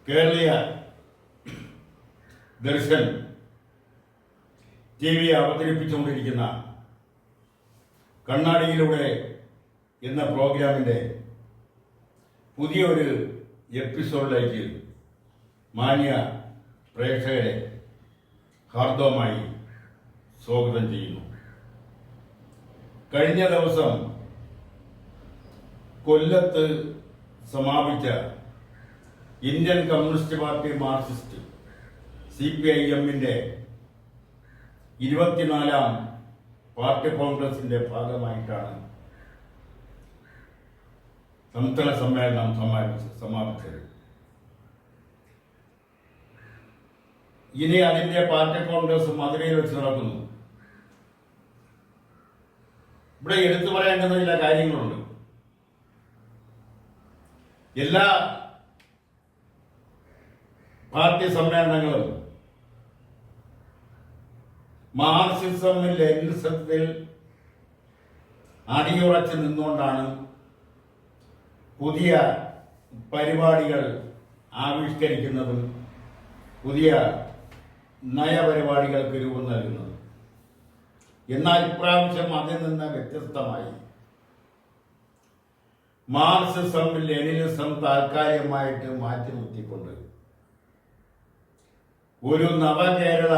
കേരളീയ Darshan T V അവതരിപ്പിച്ചുകൊണ്ടിരിക്കുന്ന കണ്ണാടിയിലൂടെ എന്ന പ്രോഗ്രാമിൻ്റെ പുതിയൊരു എപ്പിസോഡിലേക്ക് മാന്യ പ്രേക്ഷകരെ ഹാർദവമായി സ്വാഗതം ചെയ്യുന്നു. കഴിഞ്ഞ ദിവസം കൊല്ലത്ത് സമാപിച്ച ഇന്ത്യൻ കമ്മ്യൂണിസ്റ്റ് പാർട്ടി മാർക്സിസ്റ്റ് CPIM-ന്റെ 24ാം പാർട്ടി കോൺഗ്രസിന്റെ ഭാഗമായിട്ടാണ് സംസ്ഥാന സമ്മേളനം സമാപിച്ചത്. ഇനി അതിന്റെ പാർട്ടി കോൺഗ്രസ് മധുരയിൽ വെച്ച് നടക്കുന്നു. ഇവിടെ എടുത്തു പറയേണ്ടുന്ന ചില കാര്യങ്ങളുണ്ട്. എല്ലാ പാർട്ടി സമ്മേളനങ്ങളും മാർക്സിസം ലെനിനിസത്തിൽ അടിയുറച്ച് നിന്നുകൊണ്ടാണ് പുതിയ പരിപാടികൾ ആവിഷ്കരിക്കുന്നതും പുതിയ നയപരിപാടികൾക്ക് രൂപം നൽകുന്നത്. എന്നാൽ ഇപ്രാവശ്യം അതിൽ നിന്ന് വ്യത്യസ്തമായി മാർക്സിസം ലെനിനിസം താൽക്കാലികമായിട്ട് മാറ്റി നിർത്തിക്കൊണ്ട് ഒരു നവകേരള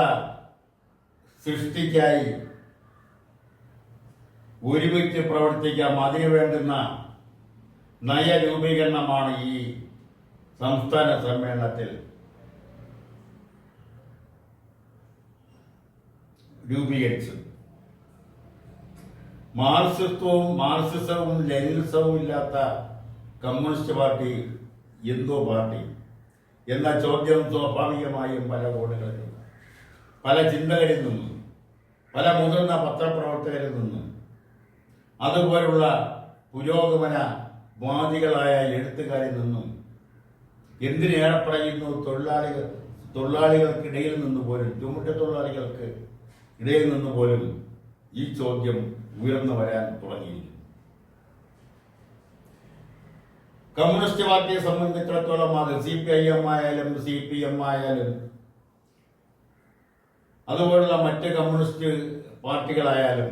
സൃഷ്ടിക്കായി ഒരുമിച്ച് പ്രവർത്തിക്കാം, അതിനു വേണ്ടുന്ന നയരൂപീകരണമാണ് ഈ സംസ്ഥാന സമ്മേളനത്തിൽ രൂപീകരിച്ചത്. മാർക്സിസവും ലെനിനിസവും ഇല്ലാത്ത കമ്മ്യൂണിസ്റ്റ് പാർട്ടി എന്തോ പാർട്ടി എന്ന ചോദ്യം സ്വാഭാവികമായും പല കോണുകളിൽ പല ചിന്തകരിൽ നിന്നും പല മുതിർന്ന പത്രപ്രവർത്തകരിൽ നിന്നും അതുപോലുള്ള പുരോഗമന വാദികളായ എഴുത്തുകാരിൽ നിന്നും എന്തിനേറെ പറയുന്നു തൊഴിലാളികൾക്കിടയിൽ നിന്ന് പോലും ചുമട്ടുതൊഴിലാളികൾക്ക് ഇടയിൽ നിന്ന് പോലും ഈ ചോദ്യം ഉയർന്നു വരാൻ തുടങ്ങിയിരിക്കുന്നു. കമ്മ്യൂണിസ്റ്റ് പാർട്ടിയെ സംബന്ധിച്ചിടത്തോളം അത് CPIM ആയാലും CPM ആയാലും അതുപോലുള്ള മറ്റ് കമ്മ്യൂണിസ്റ്റ് പാർട്ടികളായാലും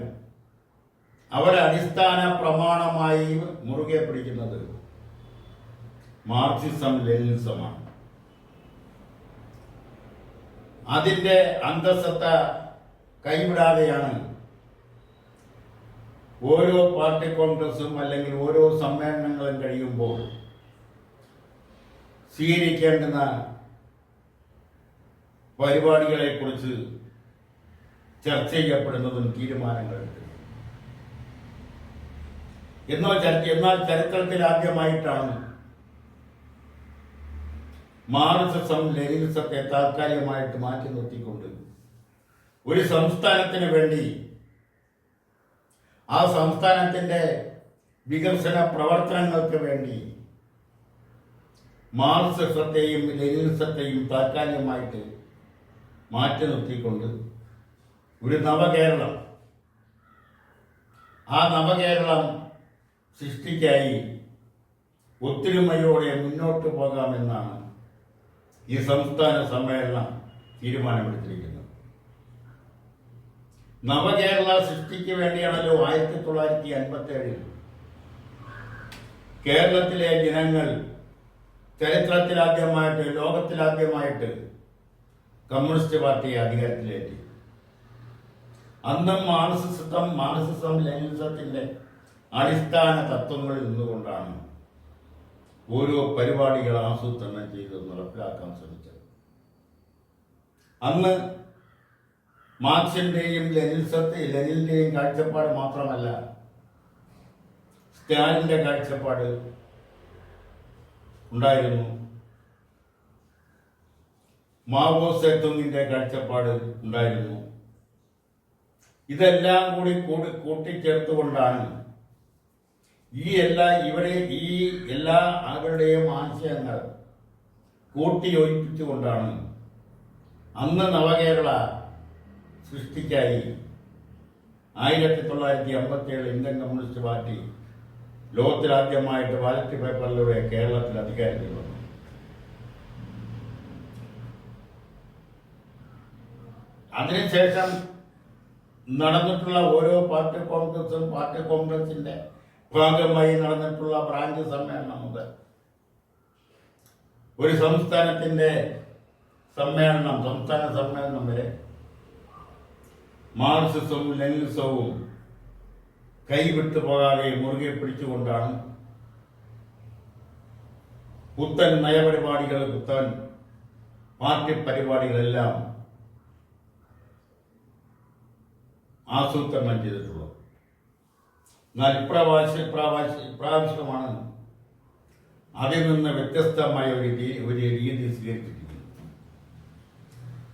അവരെ അടിസ്ഥാന പ്രമാണമായി മുറുകെ പിടിക്കുന്നത് മാർക്സിസം ലെനിനിസമാണ്. അതിന്റെ അന്തസ്സത്ത കൈവിടാതെയാണ് ഓരോ പാർട്ടി കോൺഗ്രസും അല്ലെങ്കിൽ ഓരോ സമ്മേളനങ്ങളും കഴിയുമ്പോൾ സ്വീകരിക്കേണ്ടുന്ന പരിപാടികളെ കുറിച്ച് ചർച്ച ചെയ്യപ്പെടുന്നതും തീരുമാനങ്ങളെടുക്കുന്നത്. എന്നാൽ ചരിത്രത്തിൽ ആദ്യമായിട്ടാണ് മാർക്സിസം ലെനിനിസത്തെ താൽക്കാലികമായിട്ട് മാറ്റി നിർത്തിക്കൊണ്ട് ഒരു സംസ്ഥാനത്തിന് വേണ്ടി ആ സംസ്ഥാനത്തിന്റെ വികസന പ്രവർത്തനങ്ങൾക്ക് വേണ്ടി മാർക്സിസത്തെയും ലെനിനിസത്തെയും താൽക്കാലികമായിട്ട് മാറ്റി നിർത്തിക്കൊണ്ട് ഒരു നവകേരളം, ആ നവകേരളം സൃഷ്ടിക്കായി ഒത്തൊരുമയോടെ മുന്നോട്ട് പോകാമെന്നാണ് ഈ സംസ്ഥാന സമ്മേളനം തീരുമാനമെടുത്തിരിക്കുന്നത്. നവകേരള സൃഷ്ടിക്ക് വേണ്ടിയാണല്ലോ 1957 കേരളത്തിലെ ജനങ്ങൾ ചരിത്രത്തിലാദ്യമായിട്ട്, ലോകത്തിലാദ്യമായിട്ട് കമ്മ്യൂണിസ്റ്റ് പാർട്ടിയെ അധികാരത്തിലേറ്റി. അന്നും മാർക്സിസം ലെനിനിസത്തിന്റെ അടിസ്ഥാന തത്വങ്ങളിൽ നിന്നുകൊണ്ടാണ് ഓരോ പരിപാടികൾ ആസൂത്രണം ചെയ്ത് നടപ്പിലാക്കാൻ ശ്രമിച്ചത്. അന്ന് മാർക്സിന്റെയും ലെനിന്റെയും കാഴ്ചപ്പാട് മാത്രമല്ല, സ്റ്റാലിന്റെ കാഴ്ചപ്പാട് ഉണ്ടായിരുന്നു, മാവോ സേതുങ്ങിന്റെ കാഴ്ചപ്പാട് ഉണ്ടായിരുന്നു. ഇതെല്ലാം കൂടി കൂട്ടിച്ചേർത്തുകൊണ്ടാണ് ഈ എല്ലാ അവരുടെയും ആശയങ്ങൾ കൂട്ടിയോജിപ്പിച്ചുകൊണ്ടാണ് അന്ന് നവകേരള സൃഷ്ടിക്കായി 1957 ഇന്ത്യൻ കമ്മ്യൂണിസ്റ്റ് പാർട്ടി ലോകത്തിലാദ്യമായിട്ട് ബാലറ്റ് പേപ്പറിലൂടെ കേരളത്തിൽ അധികാരത്തിൽ വന്നു. അതിനുശേഷം നടന്നിട്ടുള്ള ഓരോ പാർട്ടി കോൺഗ്രസും പാർട്ടി കോൺഗ്രസിന്റെ ഭാഗമായി നടന്നിട്ടുള്ള ബ്രാഞ്ച് സമ്മേളനം മുതൽ ഒരു സംസ്ഥാനത്തിന്റെ സംസ്ഥാന സമ്മേളനം വരെ മാർക്സിസവും ലെനിനിസവും കൈവിട്ടു പോകാതെ മുറുകെ പിടിച്ചുകൊണ്ടാണ് പുത്തൻ നയപരിപാടികൾ, പുത്തൻ പാർട്ടി പരിപാടികളെല്ലാം ആസൂത്രണം ചെയ്തിട്ടുള്ളത്. എന്നാൽ ഇപ്രാവശ്യമാണ് അതിൽ നിന്ന് വ്യത്യസ്തമായ ഒരു രീതി സ്വീകരിച്ചിരിക്കുന്നത്.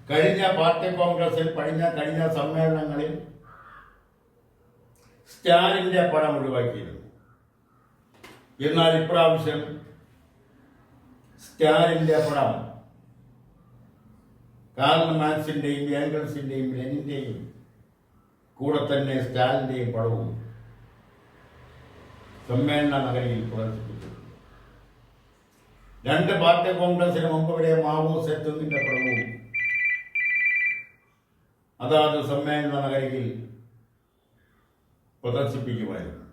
കഴിഞ്ഞ പാർട്ടി കോൺഗ്രസിൽ കഴിഞ്ഞ സമ്മേളനങ്ങളിൽ സ്റ്റാലിന്റെ പടം ഒഴിവാക്കിയിരുന്നു. എന്നാൽ ഇപ്രാവശ്യം സ്റ്റാലിന്റെ പടം കാർൽ മാർക്സിന്റെയും ഏംഗൽസിന്റെയും ലെനിന്റെയും കൂടെ തന്നെ സ്റ്റാലിന്റെയും പടവും സമ്മേളന നഗരിയിൽ പ്രദർശിപ്പിച്ചു. രണ്ട് പാർട്ടി കോൺഗ്രസിന് മുമ്പ് വരെ മാവോ സേതുങ്ങിന്റെ പടവും അതാത് സമ്മേളന നഗരിയിൽ പ്രദർശിപ്പിക്കുമായിരുന്നു.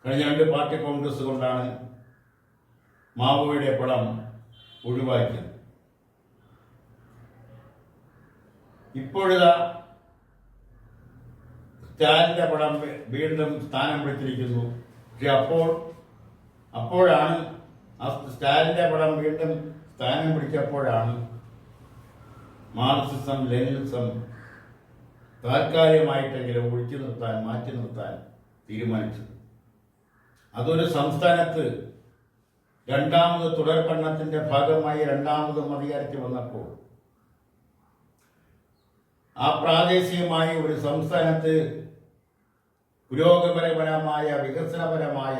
കഴിഞ്ഞ രണ്ട് പാർട്ടി കോൺഗ്രസ് കൊണ്ടാണ് മാവോയുടെ പടം ഒഴിവാക്കിയത്. ഇപ്പോഴിതാ സ്റ്റാലിന്റെ പടം വീണ്ടും സ്ഥാനം പിടിച്ചിരിക്കുന്നു. പക്ഷെ അപ്പോഴാണ് സ്റ്റാലിന്റെ പടം വീണ്ടും സ്ഥാനം പിടിച്ചപ്പോഴാണ് മാർക്സിസം ലെനിനിസം താൽക്കാലികമായിട്ടെങ്കിലും മാറ്റി നിർത്താൻ തീരുമാനിച്ചത്. അതൊരു സംസ്ഥാനത്ത് രണ്ടാമത് തുടർ ഭരണത്തിന്റെ ഭാഗമായി രണ്ടാമതും അധികാരത്തിൽ വന്നപ്പോൾ ആ പ്രാദേശികമായി ഒരു സംസ്ഥാനത്ത് പുരോഗമനപരമായ വികസനപരമായ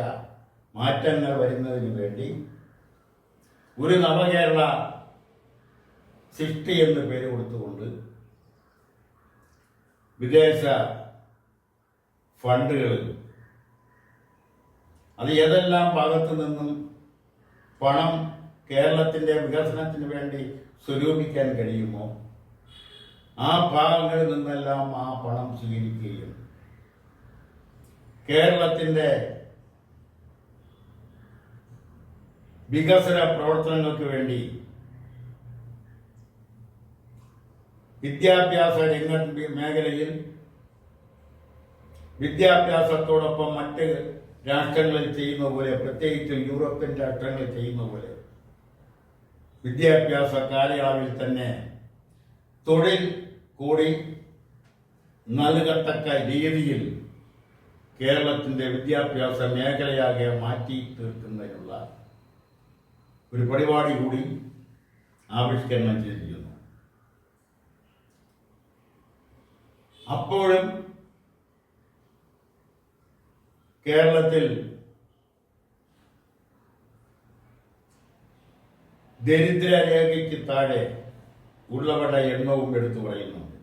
മാറ്റങ്ങൾ വരുന്നതിന് വേണ്ടി ഒരു നവകേരള സൃഷ്ടി എന്ന് പേര് കൊടുത്തുകൊണ്ട് വിദേശ ഫണ്ടുകൾ അത് ഏതെല്ലാം ഭാഗത്തു നിന്നും പണം കേരളത്തിന്റെ വികസനത്തിന് വേണ്ടി സ്വരൂപിക്കാൻ കഴിയുമോ ആ ഭാഗങ്ങളിൽ നിന്നെല്ലാം ആ പണം സ്വീകരിക്കുകയും കേരളത്തിന്റെ വികസന പ്രവർത്തനങ്ങൾക്ക് വേണ്ടി വിദ്യാഭ്യാസ മേഖലയിൽ വിദ്യാഭ്യാസത്തോടൊപ്പം മറ്റ് രാഷ്ട്രങ്ങളിൽ ചെയ്യുന്ന പോലെ, പ്രത്യേകിച്ചും യൂറോപ്യൻ രാഷ്ട്രങ്ങളിൽ ചെയ്യുന്ന പോലെ വിദ്യാഭ്യാസ കാലയളവിൽ തന്നെ തൊഴിൽ കൂടി നൽകത്തക്ക രീതിയിൽ കേരളത്തിന്റെ വിദ്യാഭ്യാസ മേഖലയാകെ മാറ്റി തീർക്കുന്നതിനുള്ള ഒരു പരിപാടി കൂടി ആവിഷ്കരണം ചെയ്തിരിക്കുന്നു. അപ്പോഴും കേരളത്തിൽ ദരിദ്രരേഖയ്ക്ക് താഴെ ഉള്ളവരുടെ എണ്ണവും എടുത്തു പറയുന്നുണ്ട്.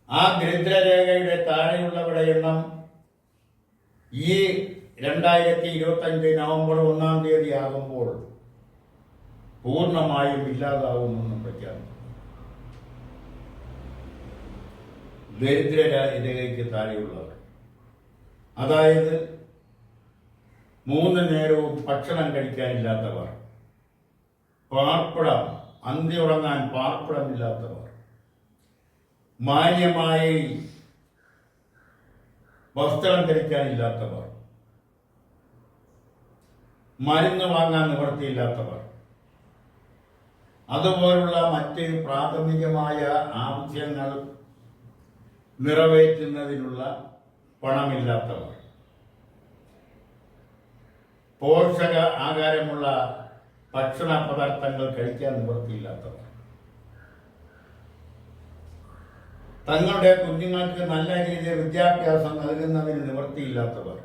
ആ ദരിദ്രരേഖയുടെ താഴെയുള്ളവരുടെ എണ്ണം ഈ 2025 നവംബർ 1-ാം തീയതി ആകുമ്പോൾ പൂർണ്ണമായും ഇല്ലാതാവുമെന്നും പ്രഖ്യാപിച്ചു. ദരിദ്രരേഖയ്ക്ക് താഴെയുള്ളവർ, അതായത് 3 നേരവും ഭക്ഷണം കഴിക്കാനില്ലാത്തവർ, പാർപ്പിടം അന്തിയുറങ്ങാൻ പാർപ്പിടമില്ലാത്തവർ, മാന്യമായി വസ്ത്രം ധരിക്കാനില്ലാത്തവർ, മരുന്ന് വാങ്ങാൻ നിവൃത്തിയില്ലാത്തവർ, അതുപോലുള്ള മറ്റ് പ്രാഥമികമായ ആവശ്യങ്ങൾ നിറവേറ്റുന്നതിനുള്ള പണമില്ലാത്തവർ, പോഷക ആഹാരമുള്ള ഭക്ഷണ പദാർത്ഥങ്ങൾ കഴിക്കാൻ നിവൃത്തിയില്ലാത്തവർ, തങ്ങളുടെ കുഞ്ഞുങ്ങൾക്ക് നല്ല രീതിയിൽ വിദ്യാഭ്യാസം നൽകുന്നതിന് നിവൃത്തിയില്ലാത്തവർ,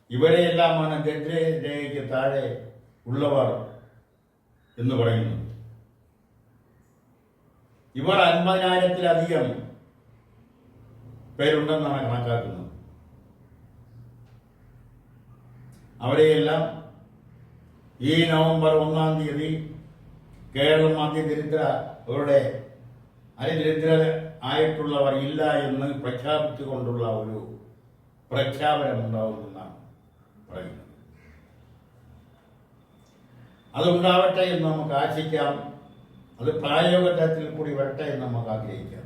ഇവരെയെല്ലാമാണ് ദരിദ്രരേഖയ്ക്ക് താഴെ ഉള്ളവർ എന്ന് പറയുന്നത്. ഇവർ 50,000-ത്തിലധികം പേരുണ്ടെന്നാണ് കണക്കാക്കുന്നത്. അവരെയെല്ലാം ഈ നവംബർ 1-ാം തീയതി കേരളം അതിദരിദ്രരുടെ അതിദരിദ്ര ആയിട്ടുള്ളവർ ഇല്ല എന്ന് പ്രഖ്യാപിച്ചുകൊണ്ടുള്ള ഒരു പ്രഖ്യാപനം ഉണ്ടാവുമെന്നാണ് പറയുന്നത്. അതുണ്ടാവട്ടെ എന്ന് നമുക്ക് ആശിക്കാം. അത് പ്രായോഗിക തലത്തിൽ കൂടി വരട്ടെ എന്ന് നമുക്ക് ആഗ്രഹിക്കാം.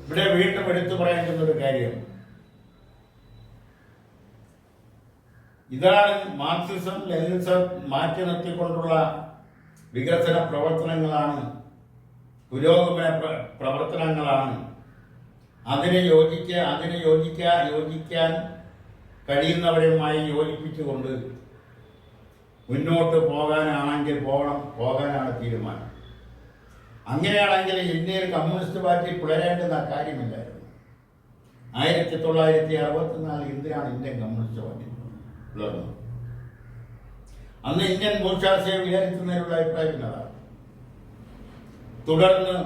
ഇവിടെ വീണ്ടും എടുത്തു പറയേണ്ടുന്ന ഒരു കാര്യം, ഇതാണ് മാർക്സിസം ലെനിനിസം മാറ്റി നിർത്തിക്കൊണ്ടുള്ള വികസന പ്രവർത്തനങ്ങളാണ്, പുരോഗമന പ്രവർത്തനങ്ങളാണ്. അതിനെ യോജിക്കാൻ കഴിയുന്നവരുമായി യോജിപ്പിച്ചുകൊണ്ട് മുന്നോട്ട് പോകാനാണ് തീരുമാനം. അങ്ങനെയാണെങ്കിൽ ഇന്ത്യയിൽ കമ്മ്യൂണിസ്റ്റ് പാർട്ടി പിളരേണ്ടുന്ന കാര്യമില്ലായിരുന്നു. 1964 എന്തിനാണ് ഇന്ത്യൻ കമ്മ്യൂണിസ്റ്റ് പാർട്ടി പിളർന്നത്? അന്ന് ഇന്ത്യൻ ഭൂഷാസിയെ വിചാരിക്കുന്നതിനുള്ള അഭിപ്രായം അതാണ്. തുടർന്ന്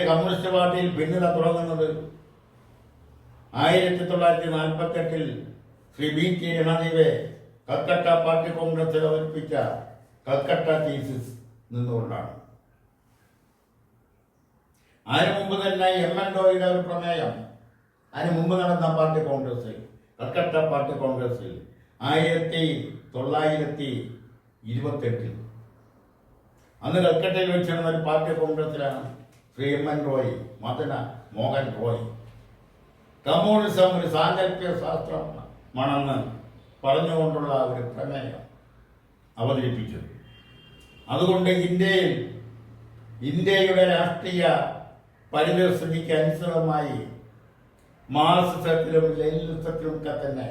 കമ്മ്യൂണിസ്റ്റ് പാർട്ടിയിൽ ഭിന്നത തുടങ്ങുന്നത് 1948 ശ്രീ B.T. രണദീവെ കൽക്കട്ട പാർട്ടി കോൺഗ്രസിൽ അവതരിപ്പിച്ച കൽക്കട്ട തീസിസ് നിന്നുകൊണ്ടാണ്. അതിനു മുമ്പ് തന്നെ M.N. റോയിയുടെ ഒരു പ്രമേയം അതിന് മുമ്പ് നടന്ന പാർട്ടി കോൺഗ്രസിൽ, കൽക്കട്ട പാർട്ടി കോൺഗ്രസിൽ 1928 അന്ന് കൽക്കട്ടയിൽ വെച്ചിരുന്ന ഒരു പാർട്ടി കോൺഗ്രസിലാണ് ശ്രീ M.N. റോയ്, മോഹൻ റോയ് കമ്മ്യൂണിസം ഒരു സാങ്കല്പിക ശാസ്ത്രമാണെന്ന് പറഞ്ഞുകൊണ്ടുള്ള ഒരു പ്രമേയം അവതരിപ്പിച്ചത്. അതുകൊണ്ട് ഇന്ത്യയുടെ രാഷ്ട്രീയ പരിതസ്ഥിതിക്ക് അനുസൃതമായി മാർക്സിസത്തിലും ലെനിനിസത്തിലുമൊക്കെ തന്നെ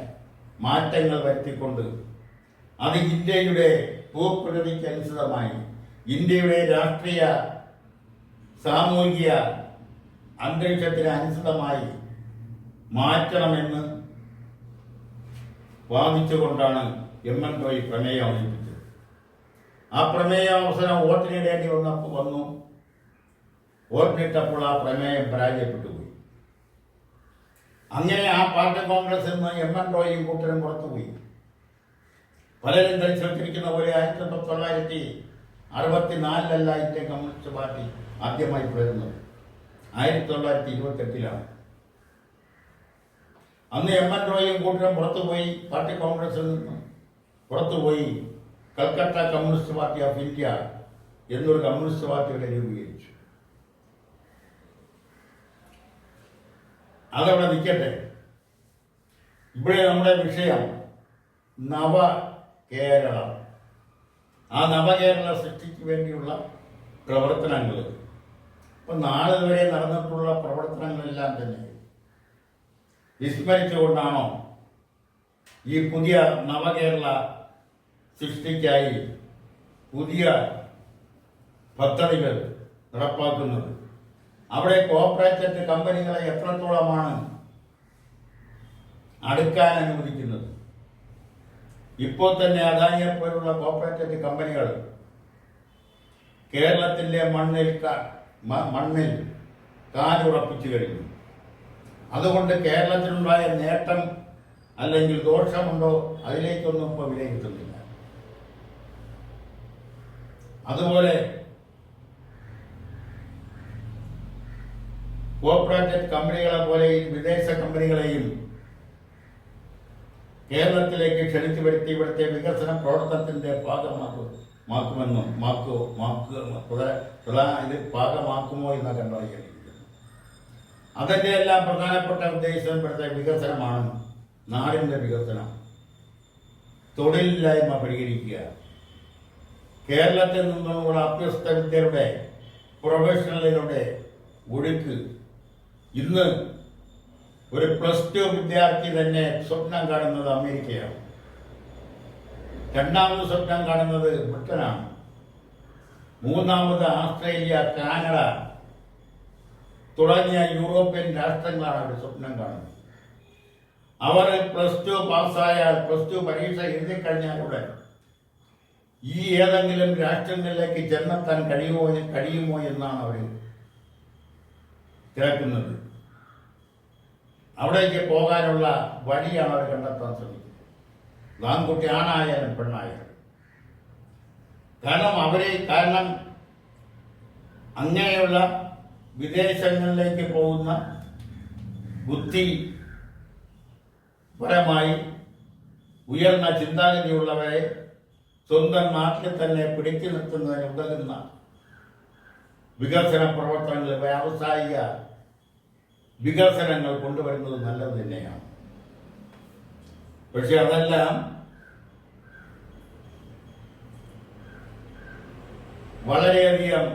മാറ്റങ്ങൾ വരുത്തിക്കൊണ്ട് അത് ഇന്ത്യയുടെ ഭൂപ്രകൃതിക്ക് അനുസൃതമായി ഇന്ത്യയുടെ രാഷ്ട്രീയ സാമൂഹിക അന്തരീക്ഷത്തിന് അനുസൃതമായി മാറ്റണമെന്ന് വാദിച്ചുകൊണ്ടാണ് M.N. റോയ് പ്രമേയം അവതരിപ്പിച്ചത്. ആ പ്രമേയം അവസരം വോട്ടിനിടേണ്ടി വന്നു. വോട്ടിനിട്ടപ്പോൾ ആ പ്രമേയം പരാജയപ്പെട്ടുപോയി. അങ്ങനെ ആ പാർട്ടി കോൺഗ്രസിൽ നിന്ന് M.N. റോയും കൂട്ടരും പുറത്തുപോയി. പലരും ധരിച്ചു വച്ചിരിക്കുന്ന പോലെ 1964 ഇന്ത്യൻ കമ്മ്യൂണിസ്റ്റ് പാർട്ടി ആദ്യമായി പിളരുന്നത് 1928 അന്ന് M.N. റോയും കൂട്ടരും പുറത്തുപോയി. പാർട്ടി കോൺഗ്രസിൽ നിന്ന് പുറത്തുപോയി Calcutta communist party of India എന്നൊരു കമ്മ്യൂണിസ്റ്റ് പാർട്ടികളെ രൂപീകരിച്ചു. അതവിടെ നിൽക്കട്ടെ. ഇവിടെ നമ്മുടെ വിഷയം നവകേരളം. ആ നവകേരള സൃഷ്ടിക്ക് വേണ്ടിയുള്ള പ്രവർത്തനങ്ങൾ, ഇപ്പൊ നാളെ വരെ നടന്നിട്ടുള്ള പ്രവർത്തനങ്ങളെല്ലാം തന്നെ വിസ്മരിച്ചുകൊണ്ടാണോ ഈ പുതിയ നവകേരള സൃഷ്ടിക്കായി പുതിയ പദ്ധതികൾ നടപ്പാക്കുന്നത്? അവിടെ കോർപ്പറേറ്റ് കമ്പനികളെ എത്രത്തോളമാണ് അടുക്കാൻ അനുവദിക്കുന്നത്? ഇപ്പോൾ തന്നെ അദാനിയെ പോലുള്ള കോർപ്പറേറ്റ് കമ്പനികൾ കേരളത്തിന്റെ മണ്ണിൽ കാലുറപ്പിച്ചു കഴിഞ്ഞു. അതുകൊണ്ട് കേരളത്തിനുണ്ടായ നേട്ടം അല്ലെങ്കിൽ ദോഷമുണ്ടോ അതിലേക്കൊന്നും ഇപ്പോൾ വിലയിരുത്തുന്നില്ല. അതുപോലെ കോർപ്പറേറ്റ് കമ്പനികളെ പോലെ വിദേശ കമ്പനികളെയും കേരളത്തിലേക്ക് ക്ഷണിച്ചു വരുത്തി ഇവിടുത്തെ വികസന പ്രവർത്തനത്തിന്റെ ഭാഗമാക്കുമെന്നും ഇത് ഭാഗമാക്കുമോ എന്ന് കണ്ടറിയാൻ. അതിൻ്റെ എല്ലാം പ്രധാനപ്പെട്ട ഉദ്ദേശം ഇവിടുത്തെ വികസനമാണ്. നാടിൻ്റെ വികസനം, തൊഴിലില്ലായ്മ പരിഹരിക്കുക, കേരളത്തിൽ നിന്നുള്ള അഭ്യസ്ത വിദ്യരുടെ പ്രൊഫഷണലുകളുടെ ഒഴുക്ക്. ഇന്ന് ഒരു +2 വിദ്യാർത്ഥി തന്നെ സ്വപ്നം കാണുന്നത് അമേരിക്കയാണ്, രണ്ടാമത് സ്വപ്നം കാണുന്നത് ബ്രിട്ടനാണ്, മൂന്നാമത് ഓസ്ട്രേലിയ, കാനഡ തുടങ്ങിയ യൂറോപ്യൻ രാഷ്ട്രങ്ങളാണ് അവർ സ്വപ്നം കാണുന്നത്. അവർ +2 പാസ്സായാൽ, +2 പരീക്ഷ എഴുതിക്കഴിഞ്ഞാലൂടെ ഈ ഏതെങ്കിലും രാഷ്ട്രങ്ങളിലേക്ക് ചെന്നെത്താൻ കഴിയുമോ എന്നാണ് അവർ തിരക്കുന്നത്. അവിടേക്ക് പോകാനുള്ള വഴിയാണ് അവർ കണ്ടെത്താൻ ശ്രമിക്കുന്നത്. ആൺകുട്ടി ആണായാലും പെണ്ണായാലും. കാരണം അങ്ങനെയുള്ള വിദേശങ്ങളിലേക്ക് പോകുന്ന ബുദ്ധിപരമായി ഉയർന്ന ചിന്താഗതിയുള്ളവരെ സ്വന്തം നാട്ടിൽ തന്നെ പിടിച്ചു നിർത്തുന്നതിന് ഉതകുന്ന വികസന പ്രവർത്തനങ്ങൾ, വ്യാവസായിക വികസനങ്ങൾ കൊണ്ടുവരുന്നത് നല്ലത് തന്നെയാണ്. പക്ഷെ അതെല്ലാം വളരെയധികം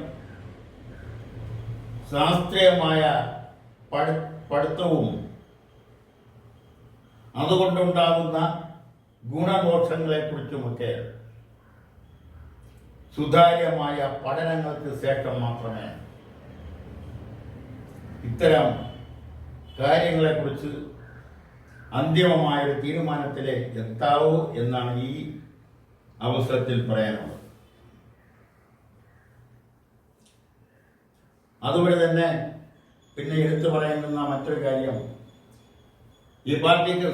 ശാസ്ത്രീയമായ പഠിത്തവും അതുകൊണ്ടുണ്ടാകുന്ന ഗുണദോഷങ്ങളെക്കുറിച്ചുമൊക്കെ സുതാര്യമായ പഠനങ്ങൾക്ക് ശേഷം മാത്രമേ ഇത്തരം കാര്യങ്ങളെക്കുറിച്ച് അന്തിമമായൊരു തീരുമാനത്തിലേക്ക് എത്താവൂ എന്നാണ് ഈ അവസരത്തിൽ പറയാനുള്ളത്. അതുപോലെ തന്നെ പിന്നെ എടുത്തു പറയുന്ന മറ്റൊരു കാര്യം, ഈ പാർട്ടിക്ക്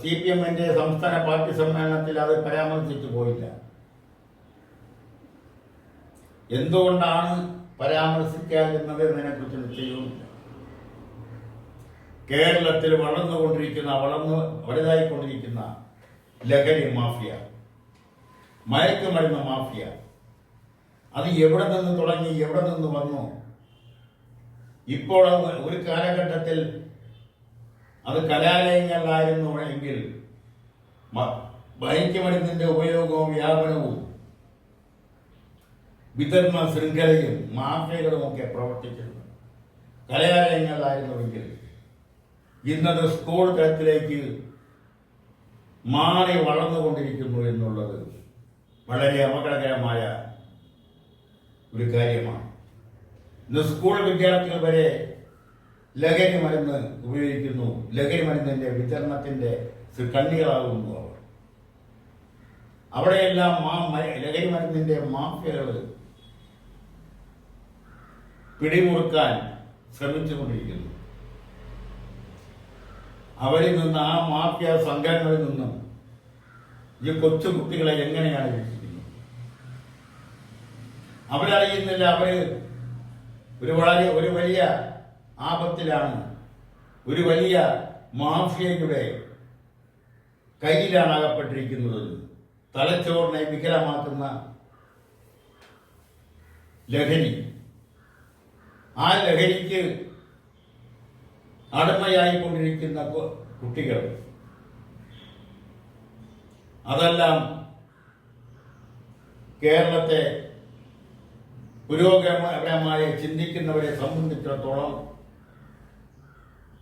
CPM-ന്റെ സംസ്ഥാന പാർട്ടി സമ്മേളനത്തിൽ അത് പരാമർശിച്ചു പോയില്ല. എന്തുകൊണ്ടാണ് പരാമർശിക്കാതിരുന്നത് എന്നതിനെക്കുറിച്ച് നിശ്ചയവുമില്ല. കേരളത്തിൽ വലുതായിക്കൊണ്ടിരിക്കുന്ന ലഹരി മാഫിയ, മയക്കുമരുന്ന് മാഫിയ, അത് എവിടെ നിന്ന് തുടങ്ങി, എവിടെ നിന്ന് വന്നു? ഇപ്പോൾ ഒരു കാലഘട്ടത്തിൽ അത് കലാലയങ്ങളിലായിരുന്നു എങ്കിൽ മയക്കുമരുന്നിന്റെ ഉപയോഗവും വ്യാപനവും വിതരണ ശൃംഖലയും മാഫിയകളുമൊക്കെ പ്രവർത്തിച്ചിരുന്നു കലാലയങ്ങളിലായിരുന്നുവെങ്കിൽ ഇന്നത് സ്കൂൾ തലത്തിലേക്ക് മാറി വളർന്നുകൊണ്ടിരിക്കുന്നു എന്നുള്ളത് വളരെ അപകടകരമായ ഒരു കാര്യമാണ്. ഇന്ന് സ്കൂൾ വിദ്യാർത്ഥികൾ വരെ ലഹരി മരുന്ന് ഉപയോഗിക്കുന്നു. ലഹരി മരുന്നിന്റെ വിതരണത്തിന്റെ കണ്ണികളാകുന്നു അവർ. അവിടെയെല്ലാം ലഹരി മരുന്നിന്റെ മാഫിയകൾ പിടിമുറുക്കാൻ ശ്രമിച്ചുകൊണ്ടിരിക്കുന്നു. അവരിൽ നിന്ന്, ആ മാഫിയ സംഘങ്ങളിൽ നിന്നും ഈ കൊച്ചു കുട്ടികളെ എങ്ങനെയാണ് രക്ഷിക്കുന്നത്? അവരറിയുന്നില്ല, അവര് ഒരു വലിയ ആപത്തിലാണ്, ഒരു വലിയ മാഫിയയുടെ കയ്യിലാണ് അകപ്പെട്ടിരിക്കുന്നത്. തലച്ചോറിനെ വികലമാക്കുന്ന ലഹരി, ആ ലഹരിക്ക് അടിമയായിക്കൊണ്ടിരിക്കുന്ന കുട്ടികൾ, അതെല്ലാം കേരളത്തെ പുരോഗമനപരമായി ചിന്തിക്കുന്നവരെ സംബന്ധിച്ചിടത്തോളം,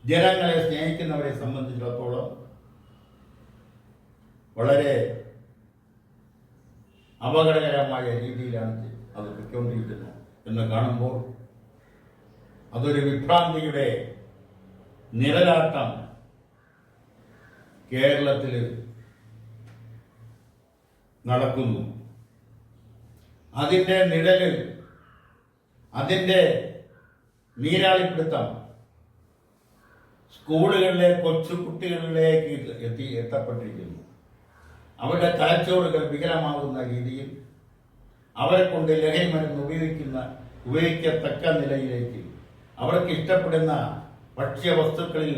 ജനങ്ങളെ സ്നേഹിക്കുന്നവരെ സംബന്ധിച്ചിടത്തോളം വളരെ അപകടകരമായ രീതിയിലാണ് അത് പൊയ്ക്കൊണ്ടിരിക്കുന്നത് എന്ന് കാണുമ്പോൾ അതൊരു വിഭ്രാന്തിയുടെ നിഴലാട്ടം കേരളത്തിൽ നടക്കുന്നു. അതിൻ്റെ നിഴലിൽ, അതിൻ്റെ നീരാളിപ്പിടുത്തം സ്കൂളുകളിലെ കൊച്ചുകുട്ടികളിലേക്ക് എത്തപ്പെട്ടിരിക്കുന്നു. അവരുടെ തലച്ചോറുകൾ വികലമാകുന്ന രീതിയിൽ അവരെ കൊണ്ട് ലഹരി മരുന്ന് ഉപയോഗിക്കത്തക്ക നിലയിലേക്ക് അവർക്ക് ഇഷ്ടപ്പെടുന്ന ഭക്ഷ്യവസ്തുക്കളിൽ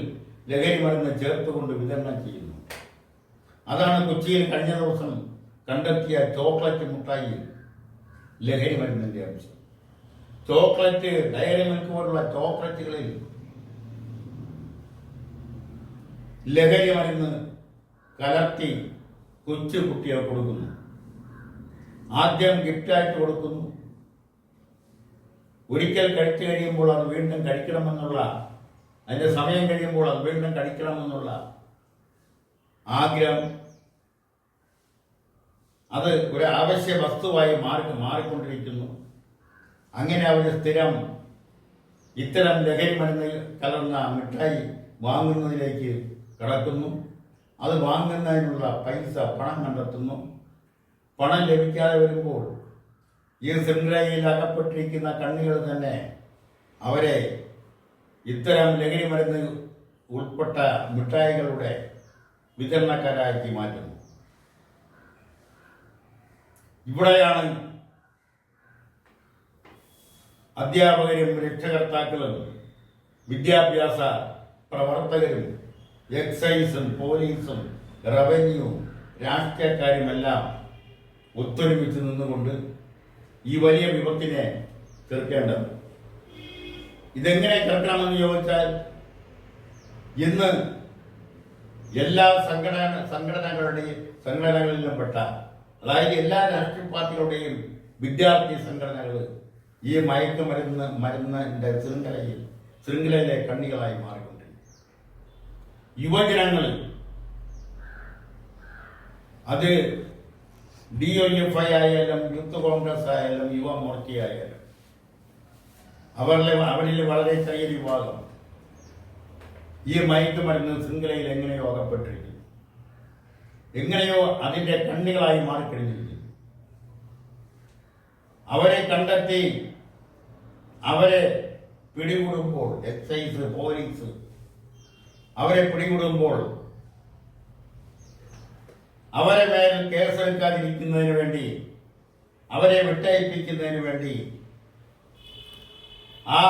ലഹരി മരുന്ന് ചേർത്തുകൊണ്ട് വിതരണം ചെയ്യുന്നു. അതാണ് കൊച്ചിയിൽ കഴിഞ്ഞ ദിവസം കണ്ടെത്തിയ ചോക്ലേറ്റ് മുട്ടായി ലഹരി മരുന്നിന്റെ അംശം. ചോക്ലേറ്റ്, ഡയറി മിൽക്ക് പോലുള്ള ചോക്ലേറ്റുകളിൽ ലഹരി മരുന്ന് കലർത്തി കൊച്ചു കുട്ടികൾ കൊടുക്കുന്നു. ആദ്യം ഗിഫ്റ്റായിട്ട് കൊടുക്കുന്നു. ഒരിക്കൽ കഴിച്ചു കഴിയുമ്പോൾ അത് വീണ്ടും കഴിക്കണമെന്നുള്ള, അതിന്റെ സമയം കഴിയുമ്പോൾ അത് വീണ്ടും കഴിക്കണമെന്നുള്ള ആഗ്രഹം, അത് ഒരു അവശ്യ വസ്തുവായി മാറിക്കൊണ്ടിരിക്കുന്നു. അങ്ങനെ അവർ സ്ഥിരം ഇത്തരം ലഹരി മരുന്ന് കലർന്ന മിഠായി വാങ്ങുന്നതിലേക്ക് കടക്കുന്നു. അത് വാങ്ങുന്നതിനുള്ള പണം കണ്ടെത്തുന്നു. പണം ലഭിക്കാതെ വരുമ്പോൾ ഈ ശൃംഖലയിൽ അകപ്പെട്ടിരിക്കുന്ന കണ്ണികൾ തന്നെ അവരെ ഇത്തരം ലഹരി മരുന്ന് ഉൾപ്പെട്ട മിഠായികളുടെ വിതരണക്കാരാക്കി മാറ്റുന്നു. ഇവിടെയാണ് അധ്യാപകരും രക്ഷകർത്താക്കളും വിദ്യാഭ്യാസ പ്രവർത്തകരും എക്സൈസും പോലീസും റവന്യൂ രാഷ്ട്രീയക്കാരുമെല്ലാം ഒത്തൊരുമിച്ച് നിന്നുകൊണ്ട് ഈ വലിയ വിപത്തിനെ ചെറുക്കേണ്ടത്. ഇതെങ്ങനെ ചെറുക്കണമെന്ന് ചോദിച്ചാൽ ഇന്ന് എല്ലാ സംഘടനകളിലും പെട്ട, അതായത് എല്ലാ രാഷ്ട്രീയ പാർട്ടികളുടെയും വിദ്യാർത്ഥി സംഘടനകൾ ഈ മരുന്നിന്റെ ശൃംഖലയിലെ കണ്ണികളായി മാറിക്കൊണ്ടിരിക്കും. യുവജനങ്ങൾ അത് DYFI ആയാലും യൂത്ത് കോൺഗ്രസ് ആയാലും യുവ മോർച്ച ആയാലും അവരിൽ വളരെ ചെറിയ വിഭാഗം ഈ മരുന്ന് ശൃംഖലയിൽ എങ്ങനെയോ അകപ്പെട്ടിരിക്കുന്നു, എങ്ങനെയോ അതിന്റെ കണ്ണികളായി മാറിക്കഴിഞ്ഞിരിക്കുന്നു. അവരെ കണ്ടെത്തി അവരെ പിടികൂടുമ്പോൾ, എക്സൈസ് പോലീസ് അവരെ പിടികൂടുമ്പോൾ അവരെ മേൽ കേസെടുക്കാതിരിക്കുന്നതിന് വേണ്ടി, അവരെ വിട്ടയപ്പിക്കുന്നതിന് വേണ്ടി ആ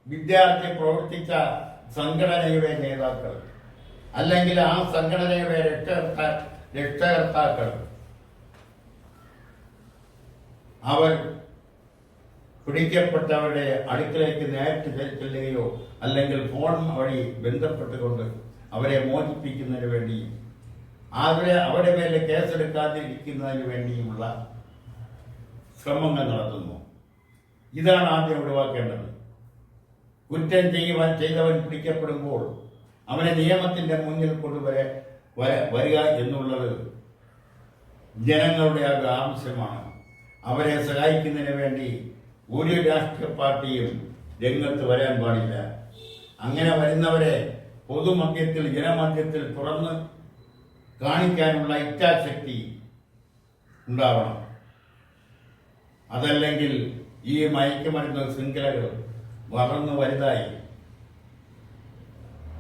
വിദ്യാർത്ഥി പ്രവർത്തിച്ച സംഘടനയുടെ നേതാക്കൾ അല്ലെങ്കിൽ ആ സംഘടനയുടെ രക്ഷകർത്താക്കൾ അവർ പിടിക്കപ്പെട്ടവരുടെ അടുക്കലേക്ക് നേരിട്ട് ചെല്ലുകയോ അല്ലെങ്കിൽ ഫോൺ വഴി ബന്ധപ്പെട്ടുകൊണ്ട് അവരെ മോചിപ്പിക്കുന്നതിന് വേണ്ടി, അവരുടെ മേലെ കേസെടുക്കാതിരിക്കുന്നതിന് വേണ്ടിയുമുള്ള ശ്രമങ്ങൾ നടത്തുന്നു. ഇതാണ് ആദ്യം ഒഴിവാക്കേണ്ടത്. കുറ്റം ചെയ്തവൻ പിടിക്കപ്പെടുമ്പോൾ അവനെ നിയമത്തിന്റെ മുന്നിൽ വരിക എന്നുള്ളത് ജനങ്ങളുടെ ആവശ്യമാണ്. അവരെ സഹായിക്കുന്നതിന് വേണ്ടി ഒരു രാഷ്ട്രീയ പാർട്ടിയും രംഗത്ത് വരാൻ പാടില്ല. അങ്ങനെ വരുന്നവരെ പൊതുമധ്യത്തിൽ, ജനമധ്യത്തിൽ തുറന്ന് കാണിക്കാനുള്ള ഇച്ഛാശക്തി ഉണ്ടാവണം. അതല്ലെങ്കിൽ ഈ മയക്കുമരുന്ന് ശൃംഖലകൾ വളർന്നു വലുതായി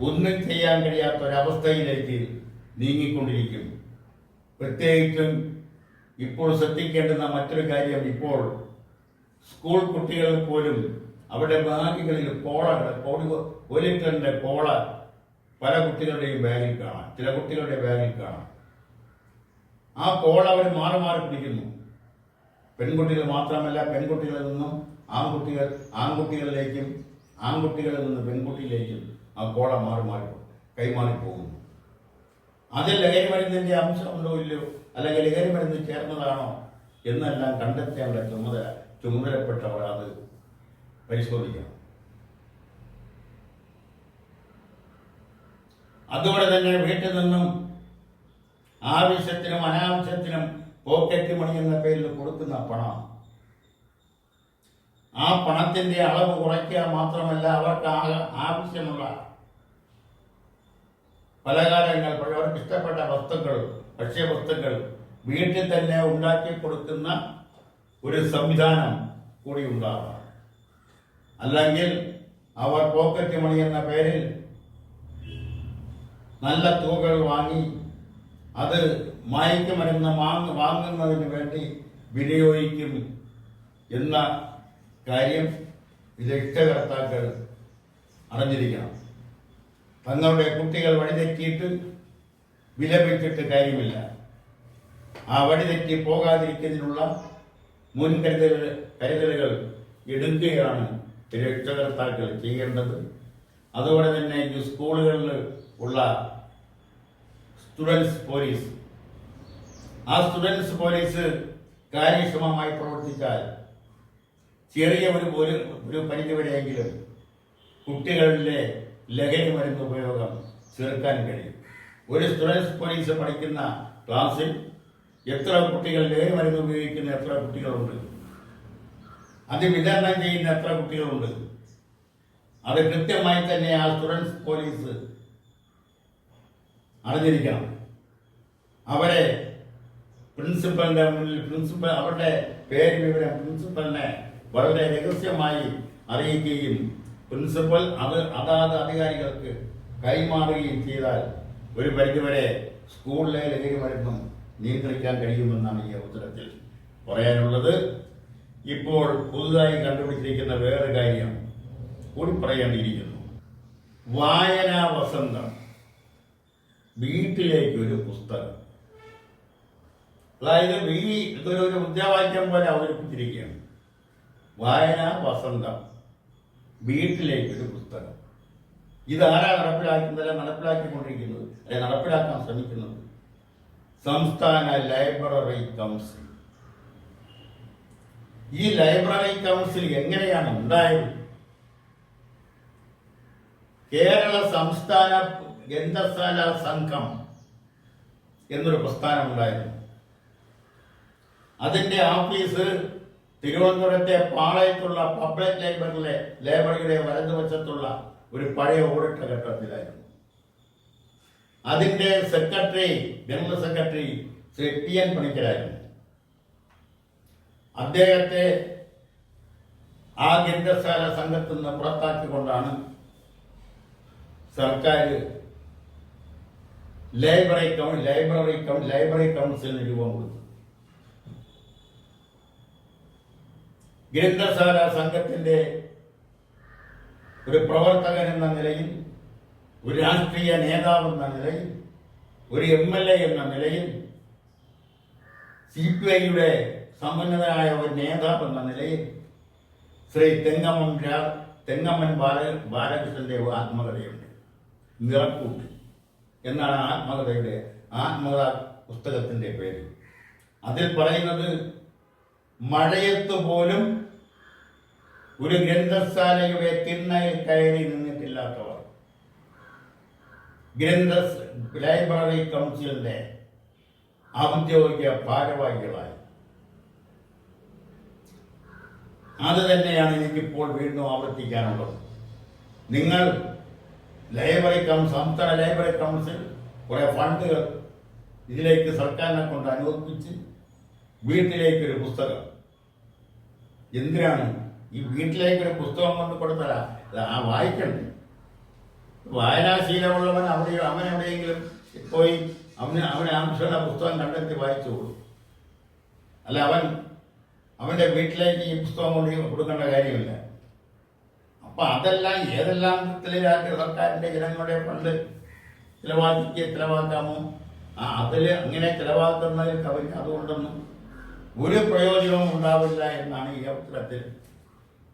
ഒന്നും ചെയ്യാൻ കഴിയാത്ത ഒരവസ്ഥയിലേക്ക് നീങ്ങിക്കൊണ്ടിരിക്കും. പ്രത്യേകിച്ചും ഇപ്പോൾ ശ്രദ്ധിക്കേണ്ടുന്ന മറ്റൊരു കാര്യം, ഇപ്പോൾ സ്കൂൾ കുട്ടികൾ പോലും അവരുടെ ബാഗുകളിൽ കോളകൾ, 1 ലിറ്ററിന്റെ കോള പല കുട്ടികളുടെയും ബാഗിൽ കാണാം, ചില കുട്ടികളുടെ ബാഗിൽ കാണാം. ആ കോള അവർ മാറി മാറി പിടിക്കുന്നു. പെൺകുട്ടികൾ മാത്രമല്ല, പെൺകുട്ടികളിൽ നിന്നും ആൺകുട്ടികളിലേക്കും ആൺകുട്ടികളിൽ നിന്ന് പെൺകുട്ടിയിലേക്കും ആ കോള മാറി കൈമാറിപ്പോകുന്നു. അതിൽ ലഹരി മരുന്നിന്റെ അംശമുണ്ടോ ഇല്ലയോ, അല്ലെങ്കിൽ ലഹരി മരുന്ന് ചേർന്നതാണോ എന്നെല്ലാം കണ്ടെത്തേണ്ട ചുമതലപ്പെട്ടവർ അത് പരിശോധിക്കണം. അതുപോലെ തന്നെ വീട്ടിൽ നിന്നും ആവശ്യത്തിനും അനാവശ്യത്തിനും പോക്കറ്റ് മണി എന്ന പേരിൽ കൊടുക്കുന്ന പണം, ആ പണത്തിന്റെ അളവ് കുറയ്ക്കുക മാത്രമല്ല, അവർക്ക് ആവശ്യമുള്ള പലഹാരങ്ങൾ, അവർക്ക് ഇഷ്ടപ്പെട്ട വസ്തുക്കൾ, ഭക്ഷ്യവസ്തുക്കൾ വീട്ടിൽ തന്നെ ഉണ്ടാക്കി കൊടുക്കുന്ന ഒരു സംവിധാനം കൂടി ഉണ്ടാകണം. അല്ലെങ്കിൽ അവർ പോക്കറ്റ് മണി എന്ന പേരിൽ നല്ല തുകകൾ വാങ്ങി അത് മയക്കുമരുന്ന് വാങ്ങുന്നതിന് വേണ്ടി വിനിയോഗിക്കും എന്ന കാര്യം രക്ഷകർത്താക്കൾ അറിഞ്ഞിരിക്കണം. തങ്ങളുടെ കുട്ടികൾ വഴിതെറ്റിയിട്ട് വിലപിച്ചിട്ട് കാര്യമില്ല. ആ വഴിതെറ്റി പോകാതിരിക്കുന്നതിനുള്ള കരുതലുകൾ എടുക്കുകയാണ് രക്ഷകർത്താക്കൾ ചെയ്യേണ്ടത്. അതുപോലെ തന്നെ ഈ സ്കൂളുകളിൽ ഉള്ള സ്റ്റുഡൻസ് പോലീസ്, ആ സ്റ്റുഡൻസ് പോലീസ് കാര്യക്ഷമമായി പ്രവർത്തിച്ചാൽ ചെറിയ ഒരു പരിധിവരെയെങ്കിലും കുട്ടികളിലെ ലഹരി മരുന്ന് ഉപയോഗം ചെറുക്കാൻ കഴിയും. ഒരു സ്റ്റുഡൻസ് പോലീസ് പഠിക്കുന്ന ക്ലാസ്സിൽ എത്ര കുട്ടികൾ ലഹരി മരുന്ന് ഉപയോഗിക്കുന്ന എത്ര കുട്ടികളുണ്ട്, അത് വിതരണം ചെയ്യുന്ന എത്ര കുട്ടികളുണ്ട്, അത് കൃത്യമായി തന്നെ ആ സ്റ്റുഡൻസ് പോലീസ് അറിഞ്ഞിരിക്കണം. അവരെ പ്രിൻസിപ്പലിന്റെ മുന്നിൽ അവരുടെ പേര് വിവരം പ്രിൻസിപ്പലിനെ വളരെ രഹസ്യമായി അറിയിക്കുകയും പ്രിൻസിപ്പൽ അതാത് അധികാരികൾക്ക് കൈമാറുകയും ചെയ്താൽ ഒരു പരിധിവരെ സ്കൂളിലെ ലഹരി മരുന്നും നിയന്ത്രിക്കാൻ കഴിയുമെന്നാണ് ഈ അവസരത്തിൽ പറയാനുള്ളത്, ഇപ്പോൾ പുതുതായി കണ്ടുപിടിച്ചിരിക്കുന്ന വേറെ കാര്യം കൂടി പറയേണ്ടിയിരിക്കുന്നു. വായനാ വസന്തം, വീട്ടിലേക്കൊരു പുസ്തകം. അതായത് ഇതൊരു മുദ്രാവാക്യം പോലെ അവതരിപ്പിച്ചിരിക്കുകയാണ്. വായനാ വസന്തം, വീട്ടിലേക്കൊരു പുസ്തകം. ഇതാരാ നടപ്പിലാക്കിക്കൊണ്ടിരിക്കുന്നത്, നടപ്പിലാക്കാൻ ശ്രമിക്കുന്നത്? സംസ്ഥാന ലൈബ്രറി കൗൺസിൽ. ഈ ലൈബ്രറി കൗൺസിൽ എങ്ങനെയാണ് ഉണ്ടായത്? കേരള സംസ്ഥാന ഗ്രന്ഥശാല സംഘം എന്നൊരു പ്രസ്ഥാനം ഉണ്ടായിരുന്നു. അതിന്റെ ഓഫീസ് തിരുവനന്തപുരത്തെ പാളയത്തുള്ള പബ്ലിക് ലൈബ്രറിയുടെ വലതുവശത്തുള്ള ഒരു പഴയ ഓടിട്ട കെട്ടിടത്തിലായിരുന്നു. അതിന്റെ general secretary Shri T N പണിക്കരായിരുന്നു. അദ്ദേഹത്തെ ആ ഗ്രന്ഥശാല സംഘത്തിൽ നിന്ന് പുറത്താക്കിക്കൊണ്ടാണ് സർക്കാർ ലൈബ്രറി കൗൺസിലിന് രൂപം കൊടുത്തത്. ഗ്രന്ഥശാല സംഘത്തിന്റെ ഒരു പ്രവർത്തകൻ എന്ന നിലയിൽ, ഒരു രാഷ്ട്രീയ നേതാവ് എന്ന നിലയിൽ, ഒരു MLA എന്ന നിലയിൽ, CPIയുടെ സമ്പന്നനായ ഒരു നേതാവ് എന്ന നിലയിൽ ശ്രീ തെങ്ങമ്മൻ ബാലകൃഷ്ണന്റെ ആത്മകഥയുണ്ട്, നിറക്കൂട്ട് എന്നാണ് ആത്മകഥ പുസ്തകത്തിന്റെ പേര്. അതിൽ പറയുന്നത്, മഴയത്ത് പോലും ഒരു ഗ്രന്ഥശാലയുടെ തിണ്ണയിൽ കയറി നിന്നിട്ടില്ലാത്തവർ ലൈബ്രറി കൗൺസിലിന്റെ ഔദ്യോഗിക ഭാരവാഹികളായി. അത് തന്നെയാണ് എനിക്കിപ്പോൾ വീണ്ടും ആവർത്തിക്കാനുള്ളത്. നിങ്ങൾ സംസ്ഥാന ലൈബ്രറി കൗൺസിൽ കുറെ ഫണ്ടുകൾ ഇതിലേക്ക് സർക്കാരിനെ കൊണ്ട് അനുവദിപ്പിച്ച് വീട്ടിലേക്കൊരു പുസ്തകം. എന്തിനാണ് ഈ വീട്ടിലേക്കൊരു പുസ്തകം കൊണ്ട് കൊടുത്തല? വായിക്കണ്ടേ? വായനാശീലമുള്ളവൻ അവൻ എവിടെയെങ്കിലും പോയി അവന് ആവശ്യമുള്ള പുസ്തകം കണ്ടെത്തി വായിച്ചോളൂ. അല്ല, അവന്റെ വീട്ടിലേക്ക് ഈ പുസ്തകം കൊണ്ട് കൊടുക്കേണ്ട കാര്യമില്ല. അപ്പൊ അതെല്ലാം ഏതെല്ലാം സർക്കാരിന്റെ ജനങ്ങളുടെ ഫണ്ട് ചിലവാക്കാമോ അതിൽ അങ്ങനെ ചിലവാക്കുന്നതിൽ കവിഞ്ഞ് അതുകൊണ്ടൊന്നും ഒരു പ്രയോജനവും ഉണ്ടാവില്ല എന്നാണ് ഈ അവസരത്തിൽ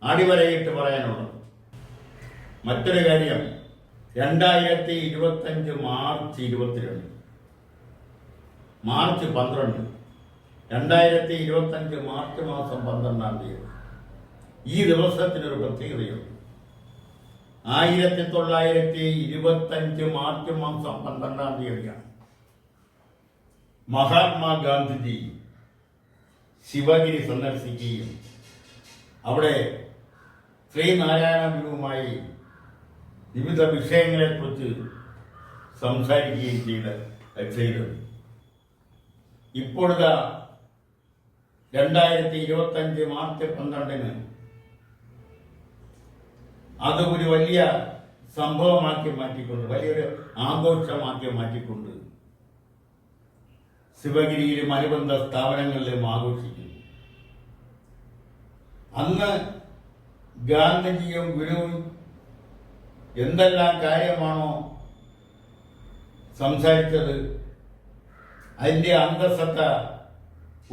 അടിവരയിട്ട് പറയാനുള്ളത്. മറ്റൊരു കാര്യം, 2025 മാർച്ച് 12 2025 മാർച്ച് മാസം 12-ാം തീയതി ഈ ദിവസത്തിനൊരു പ്രത്യേകതയുണ്ട്. 1925 മാർച്ച് മാസം 12-ാം തീയതിയാണ് മഹാത്മാഗാന്ധിജി ശിവഗിരി സന്ദർശിക്കുകയും അവിടെ ശ്രീനാരായണ ഗുരുവുമായി വിവിധ വിഷയങ്ങളെക്കുറിച്ച് സംസാരിക്കുകയും ചെയ്തത്. ഇപ്പോഴത്തെ 2025 മാർച്ച് 12-ന് അത് ഒരു വലിയ സംഭവമാക്കി മാറ്റിക്കൊണ്ട്, വലിയൊരു ആഘോഷമാക്കി മാറ്റിക്കൊണ്ട് ശിവഗിരിയിലും അനുബന്ധ സ്ഥാപനങ്ങളിലും ആഘോഷിക്കുന്നു. അന്ന് ഗാന്ധിജിയും ഗുരുവും എന്തെല്ലാം കാര്യമാണോ സംസാരിച്ചത് അതിൻ്റെ അന്തസത്ത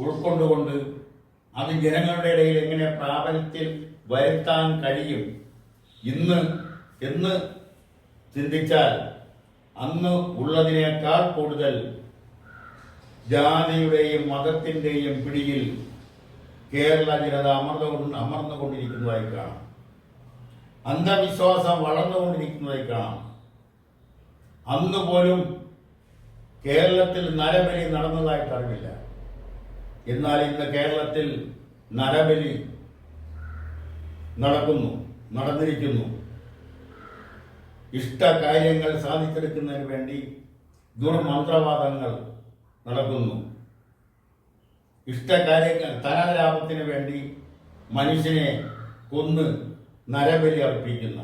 ഉൾക്കൊണ്ടുകൊണ്ട് അത് ജനങ്ങളുടെ ഇടയിൽ എങ്ങനെ പ്രാബല്യത്തിൽ വരുത്താൻ കഴിയും എന്ന് ചിന്തിച്ചാൽ അന്ന് ഉള്ളതിനേക്കാൾ കൂടുതൽ ജാതിയുടെയും മതത്തിൻ്റെയും പിടിയിൽ കേരള ജനത അമർന്നുകൊണ്ടിരിക്കുന്നതായി കാണാം. അന്ധവിശ്വാസം വളർന്നുകൊണ്ടിരിക്കുന്നതായി കാണാം. അന്ന് പോലും കേരളത്തിൽ നരബലി നടന്നതായിട്ട് അറിവില്ല. എന്നാൽ ഇന്ന് കേരളത്തിൽ നരബലി നടന്നിരിക്കുന്നു. ഇഷ്ടകാര്യങ്ങൾ സാധിച്ചെടുക്കുന്നതിന് വേണ്ടി ദുർമന്ത്രവാദങ്ങൾ നടക്കുന്നു. ഇഷ്ടകാര്യങ്ങൾ ധനലാഭത്തിന് വേണ്ടി മനുഷ്യനെ കൊന്ന് നരബലി അർപ്പിക്കുന്ന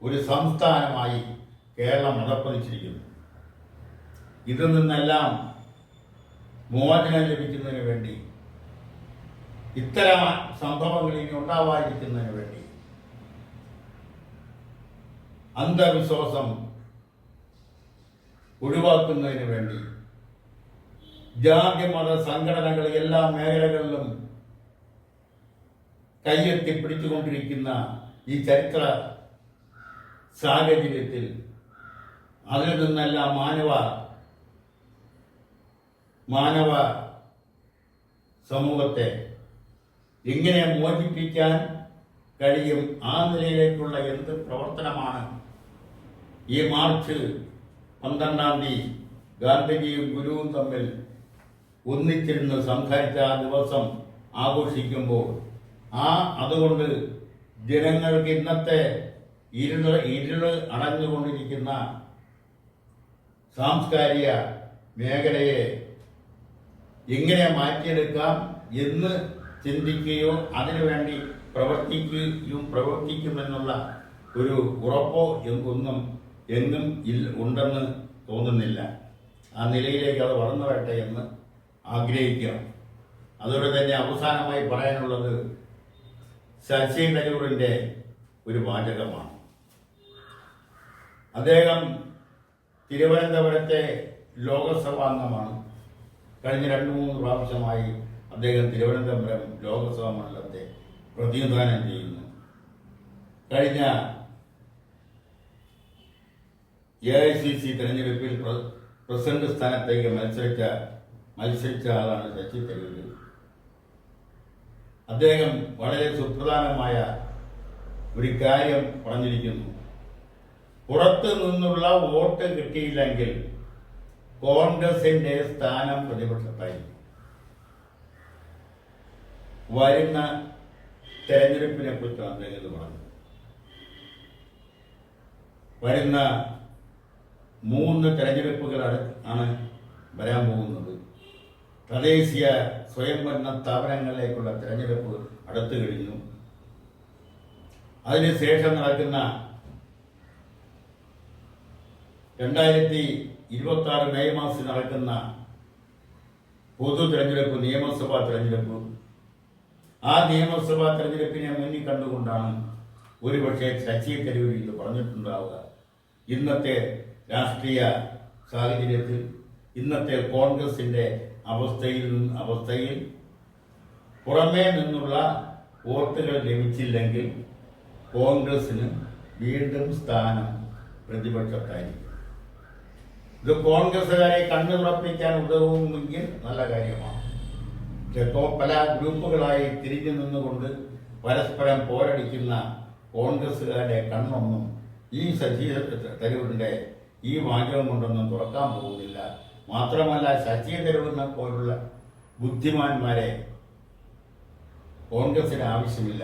ഒരു സംസ്ഥാനമായി കേരളം അധപ്പതിച്ചിരിക്കുന്നു. ഇതിൽ നിന്നെല്ലാം മോചനം ലഭിക്കുന്നതിന് വേണ്ടി ഇത്തരം സംഭവങ്ങൾ ഇനി ഉണ്ടാവാതിരിക്കുന്നതിന് വേണ്ടി അന്ധവിശ്വാസം ഒഴിവാക്കുന്നതിന് വേണ്ടി ജാതി മത സംഘടനകൾ എല്ലാ മേഖലകളിലും കയ്യെത്തി പിടിച്ചുകൊണ്ടിരിക്കുന്ന ഈ ചരിത്ര സാഹചര്യത്തിൽ അതിൽ നിന്നെല്ലാം മാനവ സമൂഹത്തെ എങ്ങനെ മോചിപ്പിക്കാൻ കഴിയും, ആ നിലയിലേക്കുള്ള എന്ത് പ്രവർത്തനമാണ് ഈ മാർച്ച് 12-ാം തീയതി ഗാന്ധിജിയും ഗുരുവും തമ്മിൽ ഒന്നിച്ചിരുന്ന് സംസാരിച്ച ആ ദിവസം ആഘോഷിക്കുമ്പോൾ അതുകൊണ്ട് ജനങ്ങൾക്ക് ഇന്നത്തെ ഇരുള് അടഞ്ഞുകൊണ്ടിരിക്കുന്ന സാംസ്കാരിക മേഖലയെ എങ്ങനെ മാറ്റിയെടുക്കാം എന്ന് ചിന്തിക്കുകയോ അതിനുവേണ്ടി പ്രവർത്തിക്കുമെന്നുള്ള ഒരു ഉറപ്പോ ഒന്നും എങ്ങും ഉണ്ടെന്ന് തോന്നുന്നില്ല. ആ നിലയിലേക്ക് അത് വളർന്നു വരട്ടെ എന്ന് ആഗ്രഹിക്കാം. അതുകൊണ്ട് തന്നെ അവസാനമായി പറയാനുള്ളത് ശശി തരൂരിൻ്റെ ഒരു വാചകമാണ്. അദ്ദേഹം തിരുവനന്തപുരത്തെ ലോകസഭാംഗമാണ്. കഴിഞ്ഞ 2-3 പ്രാവശ്യമായി അദ്ദേഹം തിരുവനന്തപുരം ലോകസഭാ മണ്ഡലത്തെ പ്രതിനിധാനം ചെയ്യുന്നു. കഴിഞ്ഞ AICC തെരഞ്ഞെടുപ്പിൽ പ്രസിഡന്റ് സ്ഥാനത്തേക്ക് മത്സരിച്ച ആളാണ് ശശി തരൂർ. അദ്ദേഹം വളരെ സുപ്രധാനമായ ഒരു കാര്യം പറഞ്ഞിരിക്കുന്നു. പുറത്തു നിന്നുള്ള വോട്ട് കിട്ടിയില്ലെങ്കിൽ കോൺഗ്രസിന്റെ സ്ഥാനം പ്രതിപക്ഷത്തായി. വരുന്ന തെരഞ്ഞെടുപ്പിനെ കുറിച്ചാണ് അദ്ദേഹം ഇത് പറഞ്ഞത്. വരുന്ന 3 തെരഞ്ഞെടുപ്പുകൾ ആണ് വരാൻ പോകുന്നത്. തദ്ദേശീയ സ്വയംഭരണ സ്ഥാപനങ്ങളിലേക്കുള്ള തെരഞ്ഞെടുപ്പ് അടുത്തു കഴിഞ്ഞു. അതിനുശേഷം നടക്കുന്ന 2026 മെയ് മാസത്തിൽ നടക്കുന്ന പൊതു തെരഞ്ഞെടുപ്പ്, നിയമസഭാ തെരഞ്ഞെടുപ്പ്. ആ നിയമസഭാ തെരഞ്ഞെടുപ്പിനെ മുന്നിൽ കണ്ടുകൊണ്ടാണ് ഒരുപക്ഷെ ശശി തരൂർ ഇത് പറഞ്ഞിട്ടുണ്ടാവുക. ഇന്നത്തെ രാഷ്ട്രീയ സാഹചര്യത്തിൽ, ഇന്നത്തെ കോൺഗ്രസിന്റെ അവസ്ഥയിൽ പുറമേ നിന്നുള്ള വോട്ടുകൾ ലഭിച്ചില്ലെങ്കിൽ കോൺഗ്രസിന് വീണ്ടും സ്ഥാനം പ്രതിപക്ഷത്തായിരിക്കും. ഇത് കോൺഗ്രസുകാരെ കണ്ണു തുറപ്പിക്കാൻ ഉതവുമെങ്കിൽ നല്ല കാര്യമാണ്. പല ഗ്രൂപ്പുകളായി തിരിഞ്ഞു നിന്നുകൊണ്ട് പരസ്പരം പോരടിക്കുന്ന കോൺഗ്രസുകാരുടെ കണ്ണൊന്നും ഈ ശശി തരൂരിന്റെ ഈ വാചകം കൊണ്ടൊന്നും തുറക്കാൻ പോകുന്നില്ല. മാത്രമല്ല, ശശി തരൂരിനെ പോലുള്ള ബുദ്ധിമാന്മാരെ കോൺഗ്രസിന് ആവശ്യമില്ല.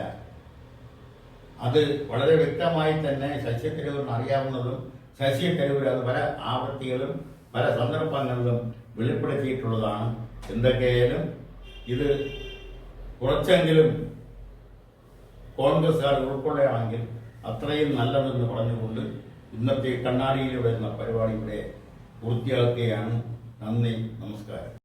അത് വളരെ വ്യക്തമായി തന്നെ ശശി തരൂരിന് അറിയാവുന്നതും ശശി തരൂർ അത് പല ആവൃത്തികളും പല സന്ദർഭങ്ങളിലും വെളിപ്പെടുത്തിയിട്ടുള്ളതാണ്. എന്തൊക്കെയായാലും ഇത് കുറച്ചെങ്കിലും കോൺഗ്രസ്സുകാർ ഉൾക്കൊള്ളുകയാണെങ്കിൽ അത്രയും നല്ലതെന്ന് പറഞ്ഞുകൊണ്ട് ഇന്നത്തെ കണ്ണാടിയിൽ വരുന്ന പരിപാടി ഇവിടെ പൂർത്തിയാക്കുകയാണ്. നന്ദി, നമസ്കാരം.